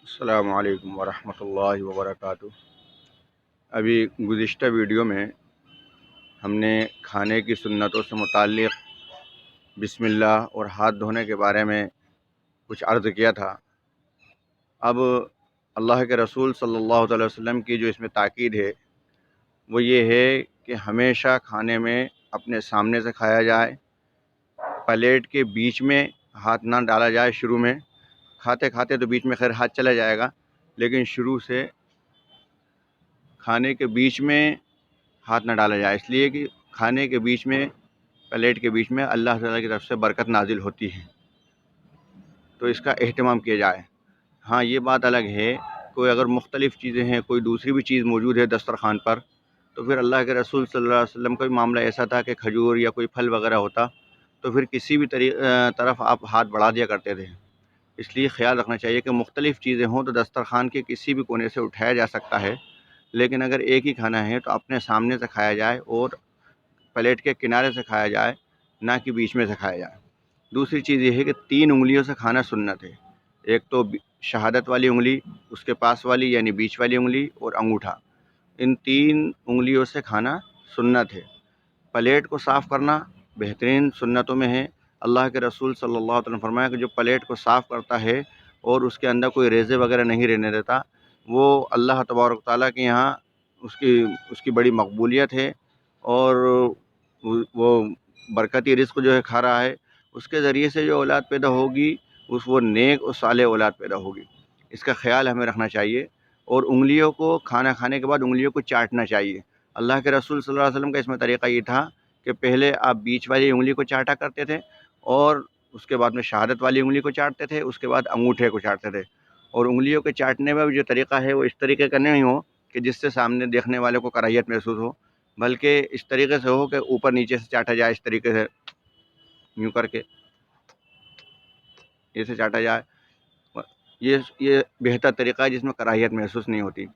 السلام علیکم ورحمۃ اللہ وبرکاتہ۔ ابھی گزشتہ ویڈیو میں ہم نے کھانے کی سنتوں سے متعلق بسم اللہ اور ہاتھ دھونے کے بارے میں کچھ عرض کیا تھا۔ اب اللہ کے رسول صلی اللہ علیہ وسلم کی جو اس میں تاکید ہے وہ یہ ہے کہ ہمیشہ کھانے میں اپنے سامنے سے کھایا جائے، پلیٹ کے بیچ میں ہاتھ نہ ڈالا جائے۔ شروع میں کھاتے کھاتے تو بیچ میں خیر ہاتھ چلا جائے گا، لیکن شروع سے کھانے کے بیچ میں ہاتھ نہ ڈالا جائے، اس لیے کہ کھانے کے بیچ میں، پلیٹ کے بیچ میں اللہ تعالیٰ کی طرف سے برکت نازل ہوتی ہے، تو اس کا اہتمام کیا جائے۔ ہاں، یہ بات الگ ہے کوئی اگر مختلف چیزیں ہیں، کوئی دوسری بھی چیز موجود ہے دسترخوان پر، تو پھر اللہ کے رسول صلی اللہ علیہ وسلم کا بھی معاملہ ایسا تھا کہ کھجور یا کوئی پھل وغیرہ ہوتا تو پھر کسی بھی طرف آپ ہاتھ بڑھا دیا کرتے تھے۔ اس لیے خیال رکھنا چاہیے کہ مختلف چیزیں ہوں تو دسترخوان کے کسی بھی کونے سے اٹھایا جا سکتا ہے، لیکن اگر ایک ہی کھانا ہے تو اپنے سامنے سے کھایا جائے اور پلیٹ کے کنارے سے کھایا جائے، نہ کہ بیچ میں سے کھایا جائے۔ دوسری چیز یہ ہے کہ 3 انگلیوں سے کھانا سنت ہے، ایک تو شہادت والی انگلی، اس کے پاس والی یعنی بیچ والی انگلی اور انگوٹھا، ان 3 انگلیوں سے کھانا سنت ہے۔ پلیٹ کو صاف کرنا بہترین سنتوں میں ہے۔ اللہ کے رسول صلی اللہ علیہ وسلم نے فرمایا کہ جو پلیٹ کو صاف کرتا ہے اور اس کے اندر کوئی ریزے وغیرہ نہیں رہنے دیتا، وہ اللہ تبارک تعالیٰ کے یہاں اس کی بڑی مقبولیت ہے، اور وہ برکتی رزق جو ہے کھا رہا ہے، اس کے ذریعے سے جو اولاد پیدا ہوگی وہ نیک اور صالح اولاد پیدا ہوگی۔ اس کا خیال ہمیں رکھنا چاہیے، اور انگلیوں کو کھانا کھانے کے بعد انگلیوں کو چاٹنا چاہیے۔ اللہ کے رسول صلی اللہ علیہ وسلم کا اس میں طریقہ یہ تھا کہ پہلے آپ بیچ والی انگلی کو چاٹا کرتے تھے، اور اس کے بعد میں شہادت والی انگلی کو چاٹتے تھے، اس کے بعد انگوٹھے کو چاٹتے تھے۔ اور انگلیوں کے چاٹنے میں بھی جو طریقہ ہے وہ اس طریقے کا نہیں ہو کہ جس سے سامنے دیکھنے والے کو کراہیت محسوس ہو، بلکہ اس طریقے سے ہو کہ اوپر نیچے سے چاٹا جائے، اس طریقے سے یوں کر کے ایسے چاٹا جائے۔ یہ بہتر طریقہ ہے جس میں کراہیت محسوس نہیں ہوتی۔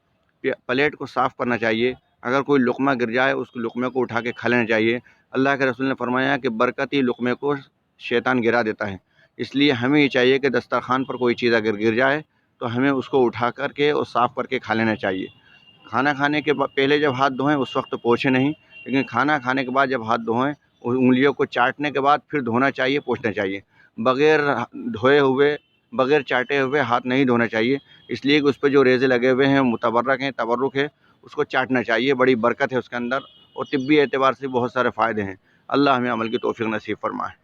پلیٹ کو صاف کرنا چاہیے، اگر کوئی لقمہ گر جائے اس لقمے کو اٹھا کے کھا لینا چاہیے۔ اللہ کے رسول نے فرمایا کہ برکتی لقمے کو شیطان گرا دیتا ہے، اس لیے ہمیں یہ چاہیے کہ دسترخوان پر کوئی چیز اگر گر جائے تو ہمیں اس کو اٹھا کر کے اور صاف کر کے کھا لینا چاہیے۔ کھانا کھانے کے پہلے جب ہاتھ دھوئیں اس وقت تو پوچھیں نہیں، لیکن کھانا کھانے کے بعد جب ہاتھ دھوئیں اور انگلیوں کو چاٹنے کے بعد پھر دھونا چاہیے، پوچھنا چاہیے۔ بغیر دھوئے ہوئے، بغیر چاٹے ہوئے ہاتھ نہیں دھونا چاہیے، اس لیے کہ اس پہ جو ریزے لگے ہوئے ہیں، متبرک ہیں، تبرک ہے، اس کو چاٹنا چاہیے، بڑی برکت ہے اس کے اندر، اور طبی اعتبار سے بہت سارے فائدے ہیں۔ اللہ ہمیں عمل کی توفیق نصیب فرمائے۔